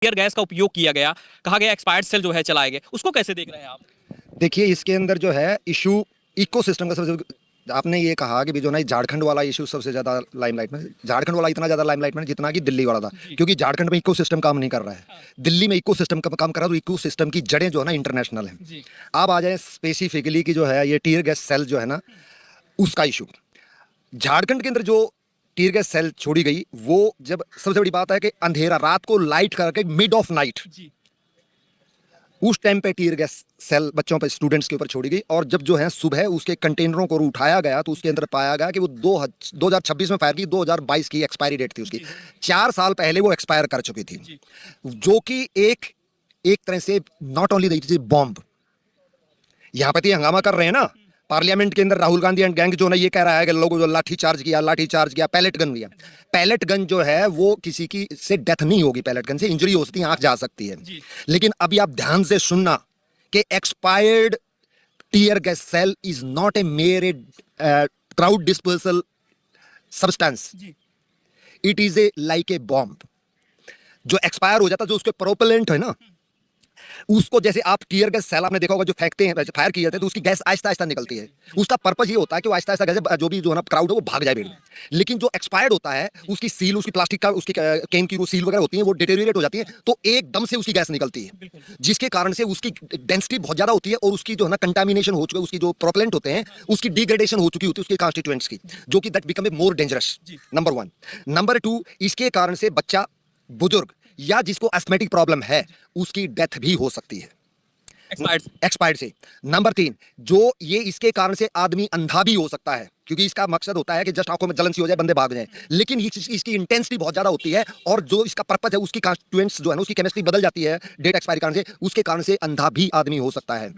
Tear gas का उपयोग किया गया, कहा गया एक्सपायर्ड सेल जो है चलाए गए, उसको कैसे देख रहे हैं आप? देखिए, इसके अंदर जो है इशू इकोसिस्टम का सबसे आपने ये कहा कि भी जो ना झारखंड वाला इशू सबसे ज़्यादा लाइमलाइट में, झारखंड वाला इतना ज़्यादा लाइमलाइट में जितना कि दिल्ली वाला था, क्योंकि झारखंड में इकोसिस्टम काम नहीं कर रहा है। दिल्ली में इकोसिस्टम का काम कर रहा है, तो इकोसिस्टम की जड़ें जो है ना इंटरनेशनल है। अब आ जाए स्पेसिफिकली कि जो है ये टीयर गैस सेल जो है ना उसका इशू झारखंड के अंदर जो टीयर गैस सेल छोड़ी गई, वो जब सबसे बड़ी बात है कि अंधेरा रात को लाइट करके मिड ऑफ नाइट उस टाइम पे टीयर गैस सेल बच्चों पे स्टूडेंट्स के ऊपर छोड़ी गई। और जब जो है सुबह उसके कंटेनरों को उठाया गया तो उसके अंदर पाया गया कि वो 2026 में फायर की, 2022 की एक्सपायरी डेट थी उसकी। 4 साल पहले वो एक्सपायर कर चुकी थी, जो कि एक तरह से नॉट ओनली बॉम्ब। यहाँ पे तो हंगामा कर रहे हैं ना पार्लियामेंट के अंदर, राहुल गांधी एंड गैंग जो ना ये कह रहा है कि लोगों जो लाठी चार्ज किया, पैलेट गन किया। पैलेट गन जो है वो किसी की से डेथ नहीं होगी, पैलेट गन से इंजरी हो सकती है, आंख जा सकती है। लेकिन अभी आप ध्यान से सुनना कि expired tear gas shell is not a mere crowd dispersal substance, it is a like a bomb. जो एक्सपायर हो जाता है, जो उसके प्रोपेलेंट है ना, उसको जैसे आप टीयर गैस सेल आपने देखा होगा जो फेंकते हैं, फायर किए जाते हैं तो उसकी गैस आहिस्ता आहिस्ता निकलती है। उसका पर्पस ये होता है कि वो आहिस्ता आहिस्ता गैस जो भी जो है ना क्राउड है वो भाग जाए भीड़। लेकिन जो एक्सपायर्ड होता है उसकी सील, उसकी प्लास्टिक का, उसकी कैन की वो सील वगैरह होती है, वो डिटेरियोरेट हो जाती है, तो एकदम से उसकी गैस निकलती है, जिसके कारण से उसकी डेंसिटी बहुत ज्यादा होती है और उसकी जो है ना कंटामिनेशन हो चुका है, उसकी जो प्रोपेलेंट होते हैं उसकी डिग्रेडेशन हो चुकी होती है उसके कॉन्स्टिट्यूएंट्स की, जो कि that become a more dangerous. Number 1। Number 2, इसके कारण से बच्चा, बुजुर्ग या जिसको एस्थमेटिक प्रॉब्लम है उसकी डेथ भी हो सकती है एक्सपायर्ड से। नंबर 3, जो ये इसके कारण से आदमी अंधा भी हो सकता है, क्योंकि इसका मकसद होता है कि जस्ट आंखों में जलन सी हो जाए, बंदे भाग जाएं। लेकिन इसकी इंटेंसिटी बहुत ज्यादा होती है और जो इसका पर्पस है उसकी कॉन्स्टिट्यूएंट्स जो है ना उसकी केमिस्ट्री बदल जाती है डेट एक्सपायरी कारण से, उसके कारण से अंधा भी आदमी हो सकता है।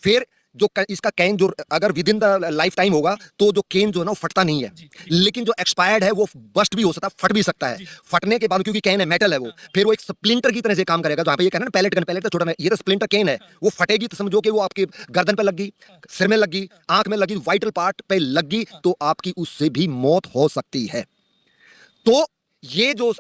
फिर जो इसका कैन जो अगर with in the life time होगा तो जो कैन जो है ना वो फटता नहीं है, लेकिन जो एक्सपायर्ड है वो बस्ट भी हो सकता है, फट भी सकता है। फटने के बाद क्योंकि कैन है, मेटल है वो, फिर वो एक स्प्लिंटर की तरह से काम करेगा। जहां पे ये कहना ना पैलेट तो छोटा, ये तो स्प्लिंटर कैन है, वो फटेगी तो समझो कि वो आपके गर्दन पे लग गई, सिर में लग गई, आंख में लगी, वाइटल पार्ट पे लग गई, तो आपकी उससे भी मौत हो सकती है। तो ये जो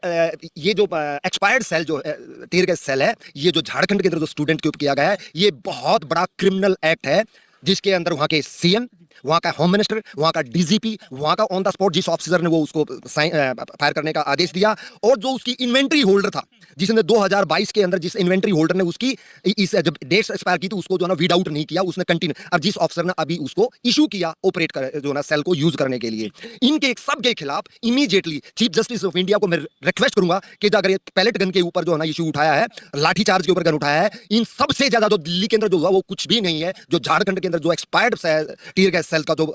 एक्सपायर्ड सेल जो टीयर गैस सेल है, ये जो झारखंड के अंदर जो स्टूडेंट के ऊपर किया गया है, ये बहुत बड़ा क्रिमिनल एक्ट है, जिसके अंदर वहां के सीएम, वहां का होम मिनिस्टर, वहां का डीजीपी, वहां का ऑन द स्पॉट जिस ऑफिसर ने वो उसको फायर करने का आदेश दिया, और जो उसकी इन्वेंट्री होल्डर था, जिसने 2022 के अंदर जिस इन्वेंट्री होल्डर ने उसकी इस जब डेट एक्सपायर की थी उसको जो ना वीड आउट नहीं किया, उसने कंटिन्यू, और जिस ऑफिसर ने अभी उसको इशू किया ऑपरेट कर जो ना सेल को यूज करने के लिए, इनके सबके खिलाफ immediately chief justice of India को मैं रिक्वेस्ट करूंगा कि अगर ये पैलेट गन के ऊपर जो है ना इशू उठाया है, लाठी चार्ज के ऊपर गन उठाया है, इन सबसे ज्यादा जो दिल्ली के अंदर जो हुआ वो कुछ भी नहीं है, जो झारखंड के अंदर जो एक्सपायर्ड टीयर गैस सेल का जो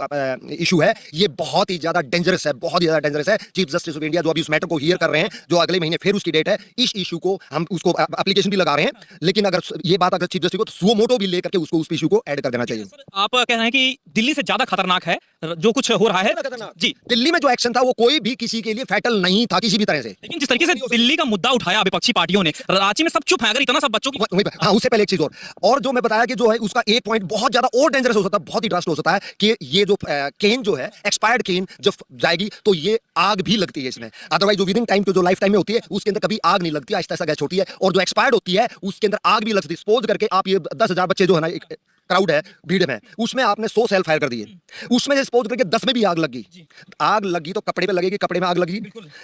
इशू है, ये बहुत ही ज्यादा डेंजरस है, बहुत ही ज्यादा डेंजरस है। चीफ जस्टिस ऑफ इंडिया जो अभी उस मैटर को हियर कर रहे हैं, जो अगले महीने फिर उसकी डेट है, इस इशू को हम उसको एप्लीकेशन भी लगा रहे हैं, लेकिन अगर ये बात अगर चीफ जस्टिस को, तो सुओ मोटो भी लेकर के उसको उस इशू को ऐड कर देना चाहिए। आप कह रहे हैं कि दिल्ली से ज्यादा खतरनाक है जो कुछ हो रहा है जी। दिल्ली में जो एक्शन था वो कोई भी किसी के लिए फैटल नहीं था किसी भी तरह से। लेकिन जिस तरीके से दिल्ली का मुद्दा उठाया विपक्षी पार्टियों ने, रांची में सब चुप है, अगर इतना सब बच्चों की हाँ, उससे पहले एक चीज और जो मैं बताया कि जो है उसका एक पॉइंट बहुत ज्यादा और डेंजरस हो सकता है, बहुत ही ड्रास्ट हो सकता है कि ये जो केन जो है एक्सपायर्ड केन जब जाएगी तो ये आग भी लगती है इसमें। अदरवाइज जो विद इन टाइम जो लाइफ टाइम में होती है उसके अंदर कभी आग नहीं लगती, आहिस्ता आहिस्ता गैस छोटी है, और जो एक्सपायर्ड होती है उसके अंदर आग भी लगती है। सपोज करके आप ये 10,000 बच्चे जो है ना एक क्राउड है, भीड़ में, उसमें आपने 100 सेल फायर कर दिए, उसमें से सपोज करके 10 में भी आग लगी तो कपड़े पे लगेगी, कपड़े में आग लगी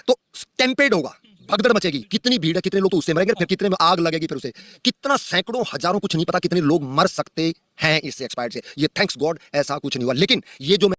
तो टेम्पेड होगा, भगदड़ मचेगी, कितनी भीड़ है, कितने लोग तो उससे मरेंगे, फिर कितने में आग लगेगी, फिर उसे कितना सैकड़ों हजारों कुछ नहीं पता कितने लोग मर सकते हैं इससे एक्सपायर्ड से। ये थैंक्स गॉड ऐसा कुछ नहीं हुआ। लेकिन ये जो